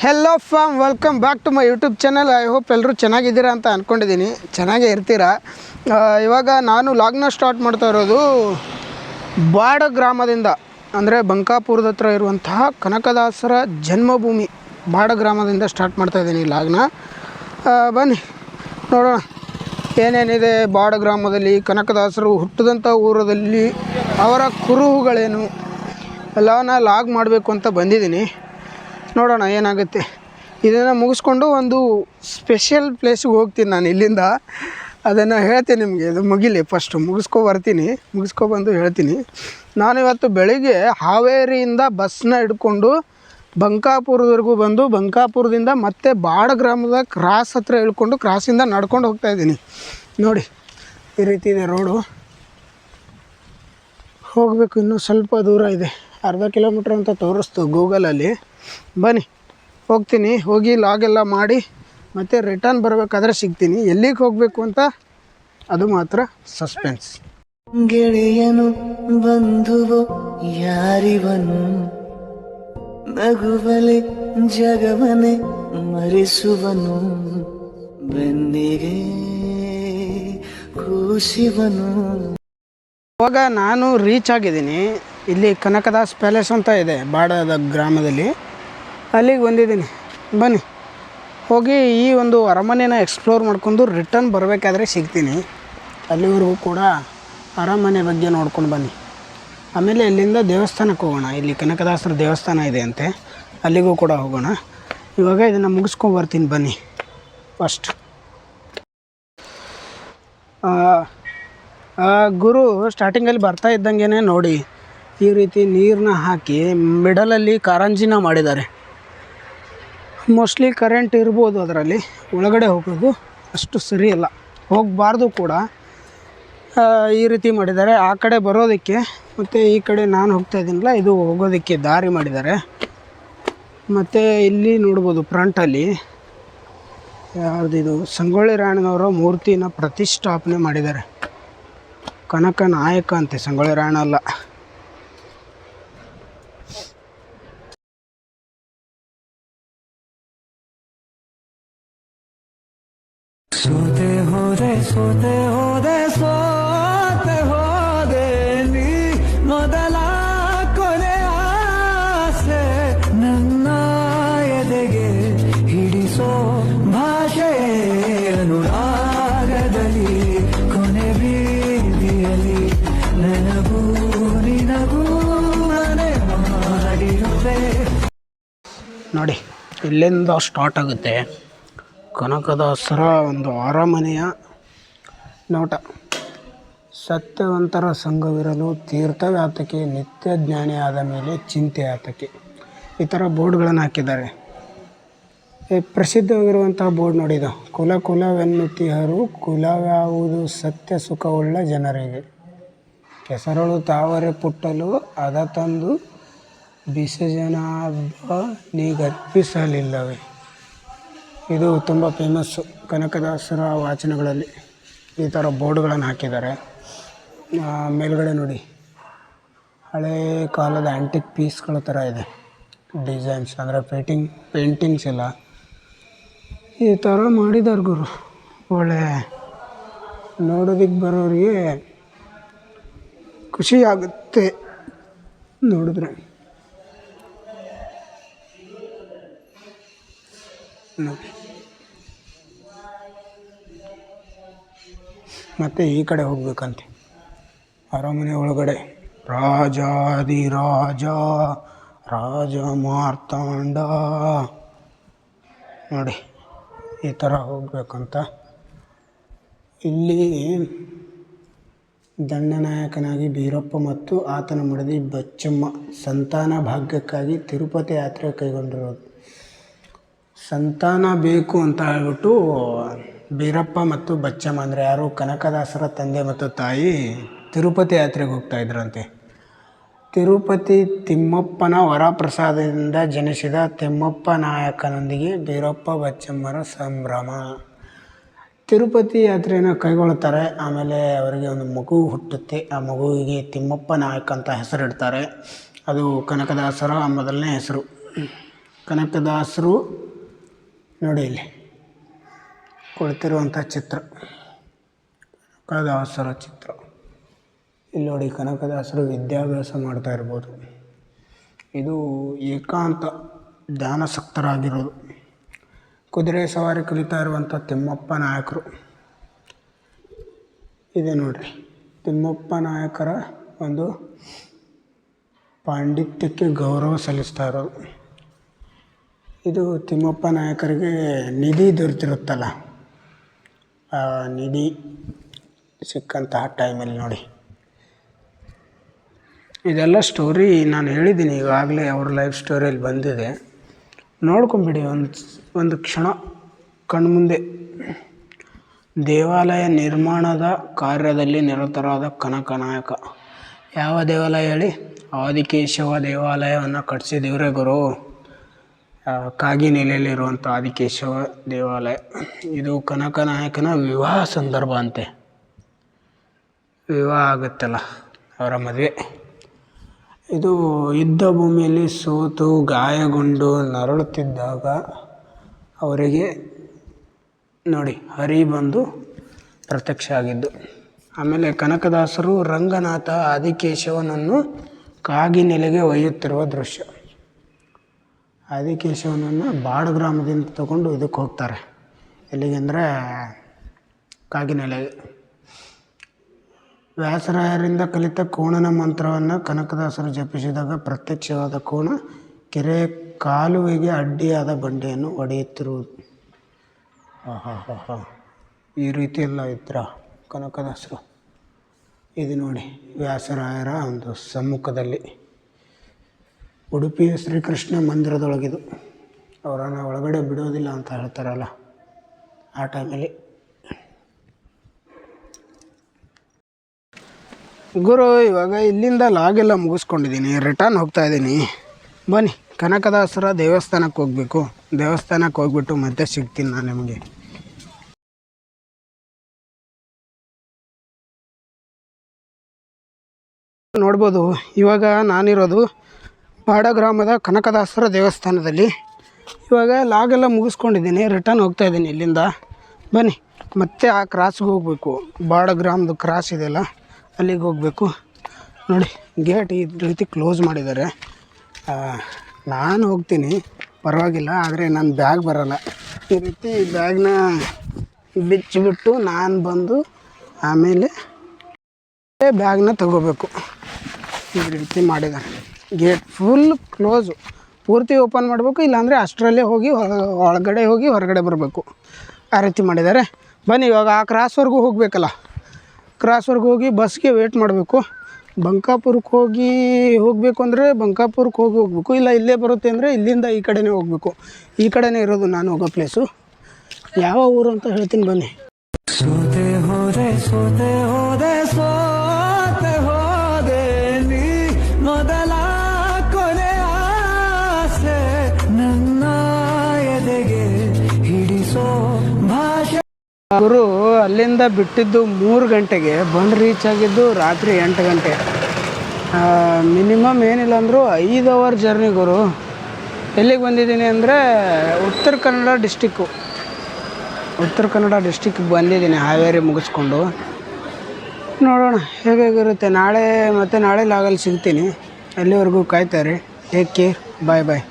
Hello fam welcome back to my YouTube channel. I hope ಎಲ್ಲರೂ ಚೆನ್ನಾಗಿದ್ದೀರಾ ಅಂತ ಅಂದ್ಕೊಂಡಿದ್ದೀನಿ. ಚೆನ್ನಾಗೇ ಇರ್ತೀರಾ. ಇವಾಗ ನಾನು ಲಾಗ್ನ ಸ್ಟಾರ್ಟ್ ಮಾಡ್ತಾ ಇರೋದು ಬಾಡ ಗ್ರಾಮದಿಂದ, ಅಂದರೆ ಬಂಕಾಪುರದ ಹತ್ರ ಇರುವಂತಹ ಕನಕದಾಸರ ಜನ್ಮಭೂಮಿ ಬಾಡ ಗ್ರಾಮದಿಂದ ಸ್ಟಾರ್ಟ್ ಮಾಡ್ತಾಯಿದ್ದೀನಿ ಲಾಗ್ನ. ಬನ್ನಿ ನೋಡೋಣ ಏನೇನಿದೆ ಬಾಡ ಗ್ರಾಮದಲ್ಲಿ, ಕನಕದಾಸರು ಹುಟ್ಟಿದಂಥ ಊರಲ್ಲಿ ಅವರ ಕುರುಹುಗಳೇನು ಎಲ್ಲವನ್ನ ಲಾಗ್ ಮಾಡಬೇಕು ಅಂತ ಬಂದಿದ್ದೀನಿ. ನೋಡೋಣ ಏನಾಗುತ್ತೆ. ಇದನ್ನು ಮುಗಿಸ್ಕೊಂಡು ಒಂದು ಸ್ಪೆಷಲ್ ಪ್ಲೇಸ್ಗೆ ಹೋಗ್ತೀನಿ ನಾನು ಇಲ್ಲಿಂದ. ಅದನ್ನು ಹೇಳ್ತೀನಿ ನಿಮಗೆ. ಇದು ಮುಗಿಲಿ, ಫಸ್ಟು ಮುಗಿಸ್ಕೊಬಂದು ಹೇಳ್ತೀನಿ. ನಾನಿವತ್ತು ಬೆಳಿಗ್ಗೆ ಹಾವೇರಿಯಿಂದ ಬಸ್ನ ಹಿಡ್ಕೊಂಡು ಬಂಕಾಪುರದವರೆಗೂ ಬಂದು, ಬಂಕಾಪುರದಿಂದ ಮತ್ತೆ ಬಾಡ ಗ್ರಾಮದ ಕ್ರಾಸ್ ಹತ್ರ ಇಳ್ಕೊಂಡು ಕ್ರಾಸಿಂದ ನಡ್ಕೊಂಡು ಹೋಗ್ತಾಯಿದ್ದೀನಿ. ನೋಡಿ ಈ ರೀತಿ ಇದೆ ರೋಡು. ಹೋಗಬೇಕು, ಇನ್ನೂ ಸ್ವಲ್ಪ ದೂರ ಇದೆ, ಅರ್ಧ ಕಿಲೋಮೀಟ್ರ್ ಅಂತ ತೋರಿಸ್ತು ಗೂಗಲಲ್ಲಿ. ಬನ್ನಿ ಹೋಗ್ತೀನಿ. ಹೋಗಿ ಲಾಗೆಲ್ಲ ಮಾಡಿ ಮತ್ತು ರಿಟರ್ನ್ ಬರಬೇಕಾದ್ರೆ ಸಿಗ್ತೀನಿ. ಎಲ್ಲಿಗೆ ಹೋಗಬೇಕು ಅಂತ ಅದು ಮಾತ್ರ ಸಸ್ಪೆನ್ಸ್. ಗೆಳೆಯನು ಬಂಧುವು ಯಾರಿವನು, ನಗುವಲೆ ಜಗವನೆ ಮರೆಸುವನು, ಬೆನ್ನಿಗೆ ಕೂಸಿವನು. ಇವಾಗ ನಾನು ರೀಚ್ ಆಗಿದ್ದೀನಿ. ಇಲ್ಲಿ ಕನಕದಾಸ್ ಪ್ಯಾಲೇಸ್ ಅಂತ ಇದೆ ಬಾಡದ ಗ್ರಾಮದಲ್ಲಿ, ಅಲ್ಲಿಗೆ ಬಂದಿದ್ದೀನಿ. ಬನ್ನಿ ಹೋಗಿ ಈ ಒಂದು ಅರಮನೆನ ಎಕ್ಸ್ಪ್ಲೋರ್ ಮಾಡ್ಕೊಂಡು ರಿಟರ್ನ್ ಬರಬೇಕಾದ್ರೆ ಸಿಗ್ತೀನಿ. ಅಲ್ಲಿವರೆಗೂ ಕೂಡ ಅರಮನೆ ಬಗ್ಗೆ ನೋಡ್ಕೊಂಡು ಬನ್ನಿ. ಆಮೇಲೆ ಇಲ್ಲಿಂದ ದೇವಸ್ಥಾನಕ್ಕೆ ಹೋಗೋಣ. ಇಲ್ಲಿ ಕನಕದಾಸರ ದೇವಸ್ಥಾನ ಇದೆ ಅಂತೆ, ಅಲ್ಲಿಗೂ ಕೂಡ ಹೋಗೋಣ. ಇವಾಗ ಇದನ್ನು ಮುಗಿಸ್ಕೊಂಬರ್ತೀನಿ ಬನ್ನಿ. ಫಸ್ಟ್ ಗುರು ಸ್ಟಾರ್ಟಿಂಗಲ್ಲಿ ಬರ್ತಾ ಇದ್ದಂಗೆ ನೋಡಿ ಈ ರೀತಿ ನೀರನ್ನ ಹಾಕಿ ಮಿಡಲಲ್ಲಿ ಕಾರಂಜಿನ ಮಾಡಿದ್ದಾರೆ. ಮೋಸ್ಟ್ಲಿ ಕರೆಂಟ್ ಇರ್ಬೋದು ಅದರಲ್ಲಿ. ಒಳಗಡೆ ಹೋಗೋದು ಅಷ್ಟು ಸರಿಯಲ್ಲ, ಹೋಗಬಾರ್ದು ಕೂಡ. ಈ ರೀತಿ ಮಾಡಿದ್ದಾರೆ. ಆ ಕಡೆ ಬರೋದಕ್ಕೆ ಮತ್ತು ಈ ಕಡೆ ನಾನು ಹೋಗ್ತಾ ಇದ್ದೀನಲ್ಲ, ಇದು ಹೋಗೋದಕ್ಕೆ ದಾರಿ ಮಾಡಿದ್ದಾರೆ. ಮತ್ತು ಇಲ್ಲಿ ನೋಡ್ಬೋದು ಫ್ರಂಟಲ್ಲಿ ಯಾವುದಿದು ಸಂಗೊಳ್ಳಿ ರಾಯಣ್ಣನವರ ಮೂರ್ತಿನ ಪ್ರತಿಷ್ಠಾಪನೆ ಮಾಡಿದ್ದಾರೆ. ಕನಕ ನಾಯಕ ಅಂತೆ, ಸಂಗೊಳ್ಳಿ ರಾಯಣ್ಣ ಅಲ್ಲ. ಸೋತೆ ಹೋದೆ ಸೋತೆ ಹೋದೆ ಸೋತೆ ಹೋದೆ ನೀ ಮೊದಲ ಕೊನೆ ಆಸೆ, ನನ್ನ ಎದೆಗೆ ಹಿಡಿಸೋ ಭಾಷೆ ಅನುರಾಗದಲ್ಲಿ, ಕೊನೆ ಬೀದಿಯಲ್ಲಿ ನನಗೂ ನಿನಗೂ ಮನೆ ಮಾಡಿರುವೆ. ನೋಡಿ ಇಲ್ಲಿಂದ ಸ್ಟಾರ್ಟ್ ಆಗುತ್ತೆ ಕನಕದಾಸರ ಒಂದು ಅರಮನೆಯ ನೋಟ. ಸತ್ಯವಂತರ ಸಂಘವಿರಲು ತೀರ್ಥವ್ಯಾತಕ್ಕೆ, ನಿತ್ಯ ಜ್ಞಾನಿ ಆದ ಮೇಲೆ ಚಿಂತೆ ಆತಕ್ಕೆ. ಈ ಥರ ಬೋರ್ಡ್ಗಳನ್ನು ಹಾಕಿದ್ದಾರೆ. ಪ್ರಸಿದ್ಧವಾಗಿರುವಂಥ ಬೋರ್ಡ್ ನೋಡಿದು, ಕುಲ ಕುಲವೆನ್ನುತ್ತಿಹರು ಕುಲವ್ಯಾವುದು ಸತ್ಯ ಸುಖವುಳ್ಳ ಜನರಿಗೆ, ಕೆಸರಳು ತಾವರೆ ಪುಟ್ಟಲು ಅದ ತಂದು ಬಿಸಜನಾಭ ನೀಗರ್ಪಿಸಲಿಲ್ಲವೇ. ಇದು ತುಂಬ ಫೇಮಸ್ಸು ಕನಕದಾಸರ ವಾಚನಗಳಲ್ಲಿ. ಈ ಥರ ಬೋರ್ಡ್ಗಳನ್ನು ಹಾಕಿದ್ದಾರೆ. ಮೇಲ್ಗಡೆ ನೋಡಿ ಹಳೇ ಕಾಲದ ಆ್ಯಂಟಿಕ್ ಪೀಸ್ಗಳ ಥರ ಇದೆ ಡಿಸೈನ್ಸ್, ಅಂದರೆ ಪೇಂಟಿಂಗ್ಸ್ ಎಲ್ಲ ಈ ಥರ ಮಾಡಿದ್ದಾರೆ ಗುರು. ಒಳ್ಳೆ ನೋಡೋದಕ್ಕೆ ಬರೋರಿಗೆ ಖುಷಿ ಆಗುತ್ತೆ ನೋಡಿದ್ರೆ. ನೋಡಿ ಮತ್ತು ಈ ಕಡೆ ಹೋಗ್ಬೇಕಂತೆ ಅರಮನೆ ಒಳಗಡೆ. ರಾಜಾದಿರಾಜ ರಾಜ ಮಾರ್ತಾಂಡ ನೋಡಿ ಈ ಥರ ಹೋಗ್ಬೇಕಂತ. ಇಲ್ಲಿ ದಂಡನಾಯಕನಾಗಿ ಬೀರಪ್ಪ ಮತ್ತು ಆತನ ಮಡದಿ ಬಚ್ಚಮ್ಮ ಸಂತಾನ ಭಾಗ್ಯಕ್ಕಾಗಿ ತಿರುಪತಿ ಯಾತ್ರೆ ಕೈಗೊಂಡಿರೋದು. ಸಂತಾನ ಬೇಕು ಅಂತ ಹೇಳ್ಬಿಟ್ಟು ಬೀರಪ್ಪ ಮತ್ತು ಬಚ್ಚಮ್ಮ, ಅಂದರೆ ಯಾರು ಕನಕದಾಸರ ತಂದೆ ಮತ್ತು ತಾಯಿ, ತಿರುಪತಿ ಯಾತ್ರೆಗೆ ಹೋಗ್ತಾಯಿದ್ರಂತೆ. ತಿರುಪತಿ ತಿಮ್ಮಪ್ಪನ ವರಪ್ರಸಾದದಿಂದ ಜನಿಸಿದ ತಿಮ್ಮಪ್ಪ ನಾಯಕನೊಂದಿಗೆ ಬೀರಪ್ಪ ಬಚ್ಚಮ್ಮರ ಸಂಭ್ರಮ. ತಿರುಪತಿ ಯಾತ್ರೆಯನ್ನು ಕೈಗೊಳ್ಳುತ್ತಾರೆ. ಆಮೇಲೆ ಅವರಿಗೆ ಒಂದು ಮಗು ಹುಟ್ಟುತ್ತೆ. ಆ ಮಗುವಿಗೆ ತಿಮ್ಮಪ್ಪ ನಾಯಕ ಅಂತ ಹೆಸರಿಡ್ತಾರೆ. ಅದು ಕನಕದಾಸರ ಮೊದಲನೇ ಹೆಸರು. ಕನಕದಾಸರು ನೋಡಿ ಇಲ್ಲಿ ಕುಳಿತಿರುವಂಥ ಚಿತ್ರ, ಕನಕದಾಸರ ಚಿತ್ರ. ಇಲ್ಲಿ ನೋಡಿ ಕನಕದಾಸರು ವಿದ್ಯಾಭ್ಯಾಸ ಮಾಡ್ತಾ ಇರ್ಬೋದು. ಇದು ಏಕಾಂತ ಧ್ಯಾನಾಸಕ್ತರಾಗಿರೋದು. ಕುದುರೆ ಸವಾರಿ ಕಲಿತಾ ಇರುವಂಥ ತಿಮ್ಮಪ್ಪ ನಾಯಕರು. ಇದೆ ನೋಡ್ರಿ, ತಿಮ್ಮಪ್ಪ ನಾಯಕರ ಒಂದು ಪಾಂಡಿತ್ಯಕ್ಕೆ ಗೌರವ ಸಲ್ಲಿಸ್ತಾ ಇರೋದು. ಇದು ತಿಮ್ಮಪ್ಪ ನಾಯಕರಿಗೆ ನಿಧಿ ದೊರೆತಿರುತ್ತಲ್ಲ, ಆ ನಿಧಿ ಸಿಕ್ಕಂತಹ ಟೈಮಲ್ಲಿ ನೋಡಿ. ಇದೆಲ್ಲ ಸ್ಟೋರಿ ನಾನು ಹೇಳಿದ್ದೀನಿ ಈಗಾಗಲೇ, ಅವ್ರ ಲೈಫ್ ಸ್ಟೋರಿಯಲ್ಲಿ ಬಂದಿದೆ, ನೋಡ್ಕೊಂಬಿಡಿ ಒಂದು ಕ್ಷಣ ಕಣ್ಮುಂದೆ. ದೇವಾಲಯ ನಿರ್ಮಾಣದ ಕಾರ್ಯದಲ್ಲಿ ನಿರತರಾದ ಕನಕ ನಾಯಕ. ಯಾವ ದೇವಾಲಯ ಹೇಳಿ? ಆದಿಕೇಶವ ದೇವಾಲಯವನ್ನು ಕಟ್ಟಿಸಿದವರೇ ಗುರು. ಕಾಗಿನೆಲೆಯಲ್ಲಿರುವಂಥ ಆದಿಕೇಶವ ದೇವಾಲಯ. ಇದು ಕನಕ ನಾಯಕನ ವಿವಾಹ ಸಂದರ್ಭ ಅಂತೆ. ವಿವಾಹ ಆಗುತ್ತಲ್ಲ, ಅವರ ಮದುವೆ. ಇದು ಯುದ್ಧ ಭೂಮಿಯಲ್ಲಿ ಸೋತು ಗಾಯಗೊಂಡು ನರಳುತ್ತಿದ್ದಾಗ ಅವರಿಗೆ ನೋಡಿ ಹರಿ ಬಂದು ಪ್ರತ್ಯಕ್ಷ ಆಗಿದ್ದು. ಆಮೇಲೆ ಕನಕದಾಸರು ರಂಗನಾಥ ಆದಿಕೇಶವನನ್ನು ಕಾಗಿನೆಲೆಗೆ ಒಯ್ಯುತ್ತಿರುವ ದೃಶ್ಯ. ಆದಿಕೇಶವನನ್ನು ಬಾಡಗ್ರಾಮದಿಂದ ತಗೊಂಡು ಇದಕ್ಕೆ ಹೋಗ್ತಾರೆ. ಎಲ್ಲಿಗೆ ಅಂದರೆ ಕಾಗಿನೆಲೆಗೆ. ವ್ಯಾಸರಾಯರಿಂದ ಕಲಿತ ಕೋಣನ ಮಂತ್ರವನ್ನು ಕನಕದಾಸರು ಜಪಿಸಿದಾಗ ಪ್ರತ್ಯಕ್ಷವಾದ ಕೋಣ ಕೆರೆಯ ಕಾಲುವೆಗೆ ಅಡ್ಡಿಯಾದ ಬಂಡೆಯನ್ನು ಒಡೆಯುತ್ತಿರುವುದು. ಈ ರೀತಿ ಎಲ್ಲ ಇದ್ರ ಕನಕದಾಸರು. ಇದು ನೋಡಿ ವ್ಯಾಸರಾಯರ ಒಂದು ಸಮ್ಮುಖದಲ್ಲಿ ಉಡುಪಿಯ ಶ್ರೀಕೃಷ್ಣ ಮಂದಿರದೊಳಗಿದು. ಅವರನ್ನು ಒಳಗಡೆ ಬಿಡೋದಿಲ್ಲ ಅಂತ ಹೇಳ್ತಾರಲ್ಲ, ಆ ಟೈಮಲ್ಲಿ. ಗುರು, ಇವಾಗ ಇಲ್ಲಿಂದ ಲಾಗೆಲ್ಲ ಮುಗಿಸ್ಕೊಂಡಿದ್ದೀನಿ, ರಿಟರ್ನ್ ಹೋಗ್ತಾ ಇದ್ದೀನಿ. ಬನ್ನಿ, ಕನಕದಾಸರ ದೇವಸ್ಥಾನಕ್ಕೆ ಹೋಗಬೇಕು. ದೇವಸ್ಥಾನಕ್ಕೆ ಹೋಗ್ಬಿಟ್ಟು ಮತ್ತೆ ಸಿಗ್ತೀನಿ ನಾನು ನಿಮಗೆ. ನೋಡ್ಬೋದು, ಇವಾಗ ನಾನಿರೋದು ಬಾಡಗ್ರಾಮದ ಕನಕದಾಸರ ದೇವಸ್ಥಾನದಲ್ಲಿ. ಇವಾಗ ಲಾಗೆಲ್ಲ ಮುಗಿಸ್ಕೊಂಡಿದ್ದೀನಿ, ರಿಟರ್ನ್ ಹೋಗ್ತಾ ಇದ್ದೀನಿ ಇಲ್ಲಿಂದ. ಬನ್ನಿ, ಮತ್ತೆ ಆ ಕ್ರಾಸ್ಗೆ ಹೋಗಬೇಕು. ಬಾಡಗ್ರಾಮದ ಕ್ರಾಸ್ ಇದೆಯಲ್ಲ, ಅಲ್ಲಿಗೆ ಹೋಗಬೇಕು. ನೋಡಿ, ಗೇಟ್ ಈ ರೀತಿ ಕ್ಲೋಸ್ ಮಾಡಿದ್ದಾರೆ. ನಾನು ಹೋಗ್ತೀನಿ, ಪರವಾಗಿಲ್ಲ, ಆದರೆ ನನ್ನ ಬ್ಯಾಗ್ ಬರೋಲ್ಲ. ಈ ರೀತಿ ಬ್ಯಾಗ್ನ ಬಿಚ್ಚಿಬಿಟ್ಟು ನಾನು ಬಂದು ಆಮೇಲೆ ಬ್ಯಾಗ್ನ ತಗೋಬೇಕು. ಈ ರೀತಿ ಮಾಡಿದ್ದಾರೆ. ಗೇಟ್ ಫುಲ್ ಕ್ಲೋಸು, ಪೂರ್ತಿ ಓಪನ್ ಮಾಡಬೇಕು, ಇಲ್ಲಾಂದರೆ ಅಷ್ಟರಲ್ಲೇ ಹೋಗಿ ಒಳಗಡೆ ಹೋಗಿ ಹೊರಗಡೆ ಬರಬೇಕು. ಆ ರೀತಿ ಮಾಡಿದ್ದಾರೆ. ಬನ್ನಿ, ಇವಾಗ ಆ ಕ್ರಾಸ್ವರೆಗೂ ಹೋಗಬೇಕಲ್ಲ, ಕ್ರಾಸ್ವರೆಗೂ ಹೋಗಿ ಬಸ್ಗೆ ವೇಟ್ ಮಾಡಬೇಕು. ಬಂಕಾಪುರಕ್ಕೆ ಹೋಗಬೇಕು ಅಂದರೆ ಬಂಕಾಪುರಕ್ಕೆ ಹೋಗಬೇಕು. ಇಲ್ಲ ಇಲ್ಲೇ ಬರುತ್ತೆ ಅಂದರೆ ಇಲ್ಲಿಂದ ಈ ಕಡೆನೇ ಹೋಗಬೇಕು. ಈ ಕಡೆನೇ ಇರೋದು ನಾನು ಹೋಗೋ ಪ್ಲೇಸು. ಯಾವ ಊರು ಅಂತ ಹೇಳ್ತೀನಿ ಬನ್ನಿ. ಸೋತೆ ಹೋದೆ ಸೋತೆ ಹೋದೆ ಸೋತೆ ಹೋದೆ ನೀ ಮೊದಲ ಕೊನೆ ಆಸೆ ನನ್ನ ಎದೆಗೆ ಹಿಡಿಸೋ ಭಾಷೆ. ಗುರು ಅಲ್ಲಿಂದ ಬಿಟ್ಟಿದ್ದು 3 ಗಂಟೆಗೆ, ಬಂದು ರೀಚ್ ಆಗಿದ್ದು ರಾತ್ರಿ 8 ಗಂಟೆ. ಮಿನಿಮಮ್ ಏನಿಲ್ಲ ಅಂದರೂ 5 ಅವರ್ ಜರ್ನಿ ಗುರು. ಎಲ್ಲಿಗೆ ಬಂದಿದ್ದೀನಿ ಅಂದರೆ ಉತ್ತರ ಕನ್ನಡ ಡಿಸ್ಟಿಕ್ಕಿಗೆ ಬಂದಿದ್ದೀನಿ, ಹಾವೇರಿ ಮುಗಿಸ್ಕೊಂಡು. ನೋಡೋಣ ಹೇಗಿರುತ್ತೆ. ನಾಳೆ ಲಾಗಲ್ಲಿ ಸಿಗ್ತೀನಿ. ಅಲ್ಲಿವರೆಗೂ ಕಾಯ್ತಾರೆ. ಟೇಕ್ ಕೇರ್, ಬಾಯ್ ಬಾಯ್.